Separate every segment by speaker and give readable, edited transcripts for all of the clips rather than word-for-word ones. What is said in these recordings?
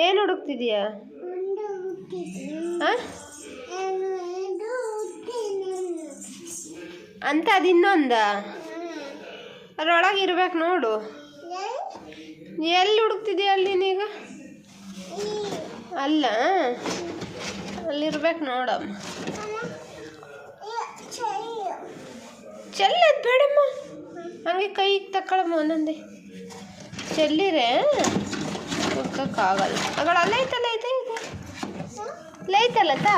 Speaker 1: ಏನು ಹುಡುಕ್ತಿದೀಯಾ? ಅಂತ ಅದು ಇನ್ನೊಂದ ಅದರೊಳಗೆ ಇರ್ಬೇಕು ನೋಡು. ಎಲ್ಲಿ ಹುಡುಕ್ತಿದೀಯ ಅಲ್ಲಿ ನೀಗ? ಅಲ್ಲ ಅಲ್ಲಿರ್ಬೇಕು ನೋಡಮ್ಮ. ಚೆಲ್ಲದು ಬೇಡಮ್ಮ, ಹಂಗೆ ಕೈಗೆ ತಗೊಳಮ್ಮ ಒಂದೊಂದೇ. ಚೆಲ್ಲಿರೆ ಹುಡ್ಕೋಕ್ಕಾಗಲ್ಲ. ಅಗಳ ಅಲ್ಲ ಐತಲ್ಲ, ಐತೆ ಇದೆ ಇಲ್ಲ ಐತಲ್ಲ ತ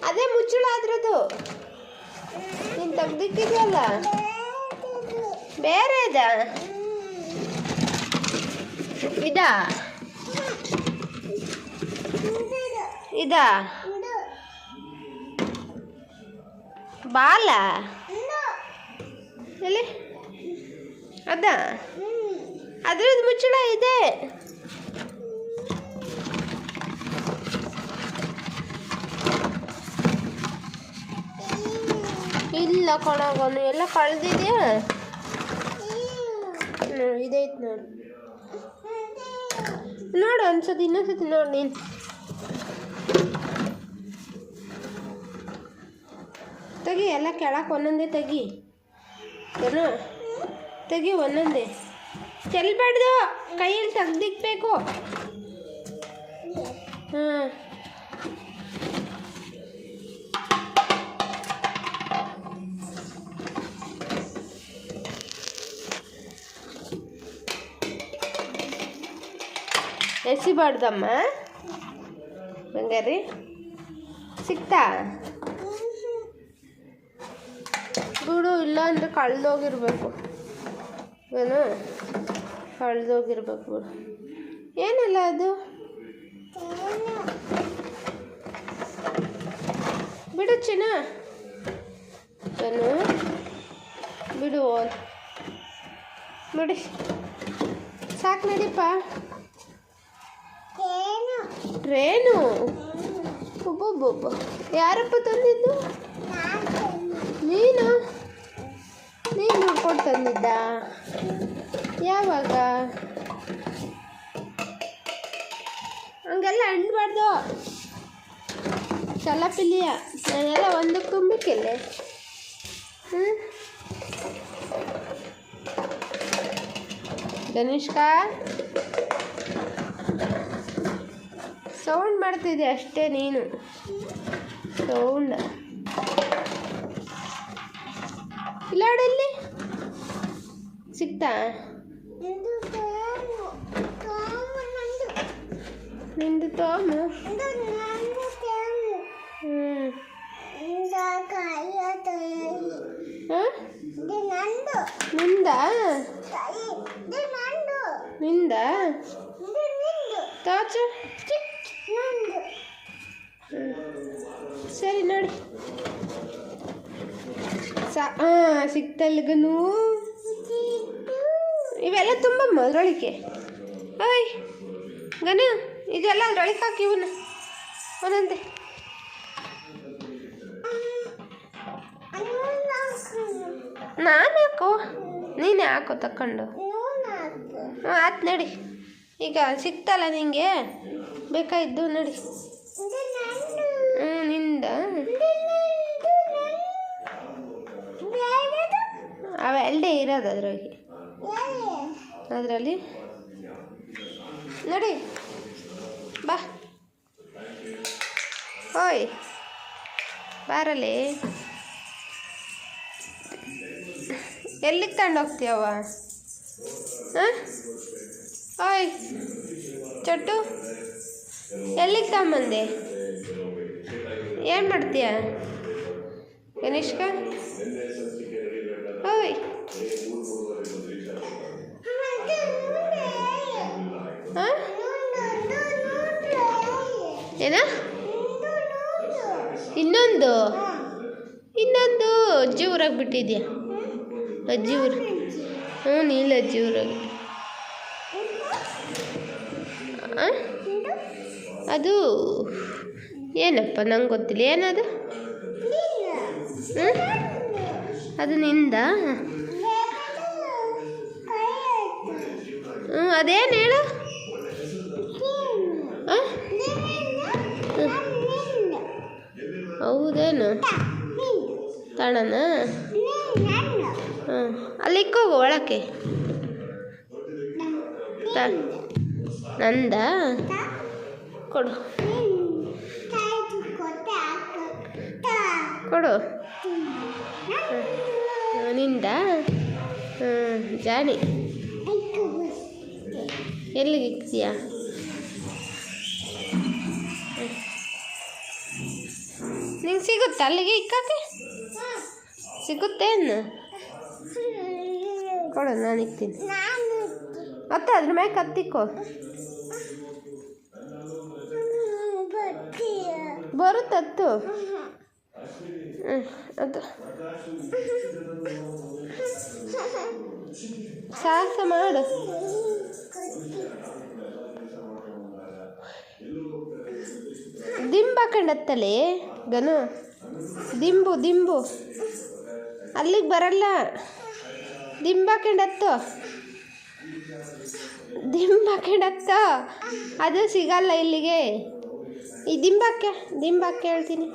Speaker 1: ಅದೇ ಮುಚ್ಚಳ ಅದ್ರದ್ದು ನೀನು ತೆಗ್ದಿಕ್ಕಿದೆಯಲ್ಲ ಬೇರೆ ಇದಾ ಇದಾ ಇದಾ ಬಾಲ ಎಲ್ಲಿ ಅದ ಅದ್ರದ್ದು ಮುಚ್ಚಳ ಇದೆ. ಇಲ್ಲ ಕೊಣಗೋನು ಎಲ್ಲ ಕಳೆದಿದೆಯಾ? ಇದೈತೆ ನೋಡು ನೋಡು ಅನ್ಸತಿ ಇನ್ನೊಂದ್ಸತಿ ನೋಡು ನೀನು. ತೆಗಿ ಎಲ್ಲ ಕೆಳಕ್ಕೆ ಒಂದೊಂದೇ ತೆಗಿ ಏನು ತೆಗಿ ಒಂದೊಂದೇ. ಚೆಲ್ಬಾರ್ದು, ಕೈಯಲ್ಲಿ ತೆಗ್ದಿಕ್ಬೇಕು. ಹಾಂ ಎಸಿಬಾರ್ದಮ್ಮ ಹಂಗಾರಿ. ಸಿಕ್ತಾ ಬಿಡು, ಇಲ್ಲ ಅಂದರೆ ಕಳೆದೋಗಿರ್ಬೇಕು ಏನು, ಕಳೆದೋಗಿರ್ಬೇಕು ಬಿಡು. ಏನಲ್ಲ ಅದು ಬಿಡು ಚಿನ್ನ, ಏನು ಬಿಡು ಬಿಡಿ ಸಾಕು ನಡೀಪ. ಟ್ರೇನು ಒಬ್ಬೊಬ್ಬೊಬ್ಬ ಯಾರಪ್ಪ ತಂದಿದ್ದು? ನೀನು ನೋಡ್ಕೊಂಡು ತಂದಿದ್ದ? ಯಾವಾಗ? ಹಂಗೆಲ್ಲ ಅಂಡಬಾರ್ದು ಚಲಪಿಲಿಯ. ನಾನೆಲ್ಲ ಒಂದಕ್ಕೆ ತುಂಬಕ್ಕೆಲ್ಲೆ. ಗಣೇಶ್ಕಾ ಸೌಂಡ್ ಮಾಡ್ತಿದ್ದೆ ಅಷ್ಟೇ ನೀನು. ಸೌಂಡ್ ಇಲ್ಲಾಡಲ್ಲಿ ಸಿಕ್ತಾ? ನಿಂದು ತೋಮು ನಿಂದ ತಾಚ ಸರಿ ನೋಡಿ ಸಿಕ್ತಲ್ಗನು. ಇವೆಲ್ಲ ತುಂಬಮ್ಮ ಅದ್ರೊಳಗೆ. ಓಯ್ ಗನ ಇದೆಲ್ಲ ಅದ್ರೊಳಗೆ ಹಾಕಿ ಇವನ್ನ ಒಂದಂತೆ. ನಾನು ಹಾಕೋ, ನೀನೇ ಹಾಕೋ ತಕ್ಕೊಂಡು. ಆಯ್ತು ನಡಿ, ಈಗ ಸಿಕ್ತಲ್ಲ ನಿಂಗೆ ಬೇಕಾಯಿದ್ದು ನಡಿ. ನಿಂದ ಅವೆಲ್ಲೇ ಇರೋದು ಅದರಲ್ಲಿ ನೋಡಿ ಬಾ. ಓಯ್ ಬಾರಲ್ಲಿ ಎಲ್ಲಿಗೆ ತಗೊಂಡೋಗ್ತೀಯವ್ವ? ಹಾಂ ಓಯ್ ಚೊಟ್ಟು ಎಲ್ಲಿಗೆ ತಗೊಂಬಂದೆ? ಏನು ಮಾಡ್ತೀಯ ಗಣೇಶ್ಕ? ಓಯ್ ಹಾಂ ಏನ? ಇನ್ನೊಂದು ಅಜ್ಜಿ ಊರಾಗ ಬಿಟ್ಟಿದ್ಯಾ? ಅಜ್ಜಿ ಊರು ನೀಲ ಅಜ್ಜಿ ಊರಾಗ. ಅದು ಏನಪ್ಪ ನಂಗೆ ಗೊತ್ತಿಲ್ಲ. ಏನದು? ಅದು ನಿಂದ? ಅದೇನು ಹೇಳು. ಹೌದೇನು ತಣನ. ಹಾಂ ಅಲ್ಲಿ ಇಕ್ಕೋಗು ಒಳಕ್ಕೆ. ನಂದ ಕೊಡು ಕೊಡು. ನಿಂದ. ಜಾನಿ ಎಲ್ಲಿಗೆ ಇಕ್ತೀಯಾ? ನಿಂಗೆ ಸಿಗುತ್ತಾ ಅಲ್ಲಿಗೆ ಇಕ್ಕಕ್ಕೆ? ಸಿಗುತ್ತೇನು? ಕೊಡು ನಾನು ಇಕ್ತೀನಿ. ಅತ್ತ ಅದ್ರ ಮ್ಯಾಕೆ ಹತ್ತಿಕ್ಕೋ. ಬರುತ್ತತ್ತು. ಅದು ಸಾಹಸ ಮಾಡು. ದಿಂಬು ಹಾಕೊಂಡತ್ತಲೇ ಗನು. ದಿಂಬು ಅಲ್ಲಿಗೆ ಬರಲ್ಲ. ದಿಂಬು ಹಾಕೊಂಡತ್ತು ಅದು ಸಿಗಲ್ಲ ಇಲ್ಲಿಗೆ. ಈ ದಿಂಬಕ್ಕೆ ಹೇಳ್ತೀನಿ.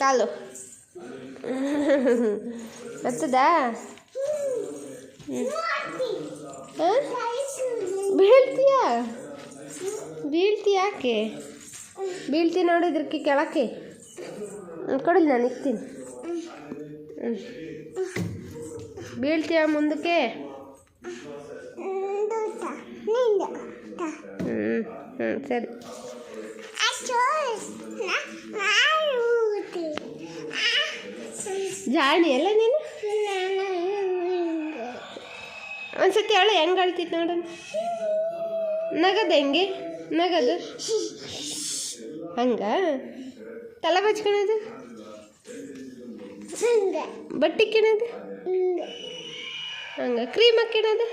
Speaker 1: ಕಾಲು ಹತ್ತದಾ? ಬೀಳ್ತೀಯಾಕೆ? ಬೀಳ್ತೀನಿ ನೋಡಿದ್ರಕ್ಕೆ ಕೆಳಕ್ಕೆ. ಕೊಡಲಿ ನಾನು ಇಕ್ತೀನಿ. ಬೀಳ್ತೀಯ ಮುಂದಕ್ಕೆ? ಸರಿ. ಜಾಣಿ ಅಲ್ಲ ನೀನು. ಒಂದ್ಸತಿ ಹೇಳು ಹೆಂಗೆ ಅಳ್ತಿತ್ತು ನೋಡೋಣ. ನಗದು ಹೆಂಗೆ? ನಗದು ಹಂಗ. ತಲೆ ಬಚ್ಕೊಳೋದು, ಬಟ್ಟೆ ಕಿಣೋದು ಹಂಗ. ಕ್ರೀಮ್ ಹಾಕಿಣೋದು,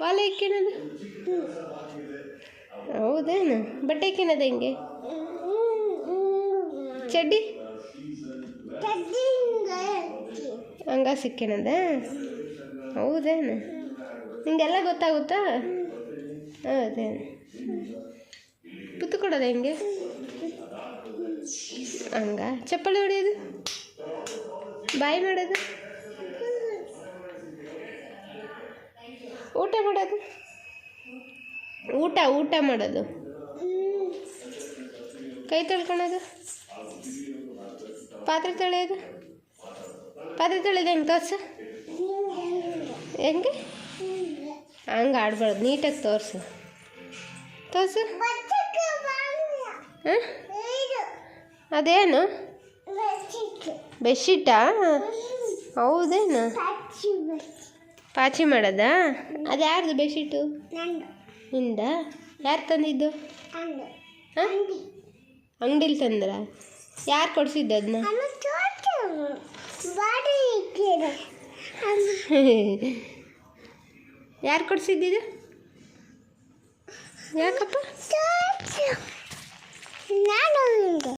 Speaker 1: ವಾಲೆ ಇಕ್ಕಿಣೋದು. ಹೌದೇನು? ಬಟ್ಟೆ ಕಿಣೋದು ಹೆಂಗೆ? ಚಡ್ಡಿ ಹಂಗ ಸಿಕ್ಕಿಣದ. ಹೌದೇನು? ನಿಂಗೆಲ್ಲ ಗೊತ್ತಾಗುತ್ತಾ? ಹೌದೇನು? ಪುತ್ತು ಕೊಡೋದು ಹೆಂಗೆ? ಹಂಗ. ಚಪ್ಪಲಿ ಹೊಡೆಯೋದು, ಬಾಯಿ ಮಾಡೋದು, ಊಟ ಮಾಡೋದು, ಊಟ ಮಾಡೋದು, ಕೈ ತೊಳ್ಕೊಳೋದು, ಪಾತ್ರೆ ತೊಳೆಯೋದು ಹೆಂಗೆ ತೋರ್ಸು. ಹೆಂಗೆ? ಹಂಗೆ ಆಡ್ಬಾರ್ದು, ನೀಟಾಗಿ ತೋರಿಸು. ಹಾಂ ಅದೇನು? ಬೆಡ್ಶೀಟಾ? ಹೌದೇನು? ಪಾಚಿ ಮಾಡೋದಾ? ಅದು ಯಾರ್ದು ಬೆಡ್ಶೀಟು? ನಿಂದ? ಯಾರು ತಂದಿದ್ದು? ಹಾಂ ಅಂಗಡಿಲಿ ತಂದ್ರ? ಯಾರು ಕೊಡಿಸಿದ್ದು ಅದನ್ನ? ಯಾರು ಕೊಡಿಸಿದ್ದಿದ್ದು? ಯಾಕಪ್ಪ?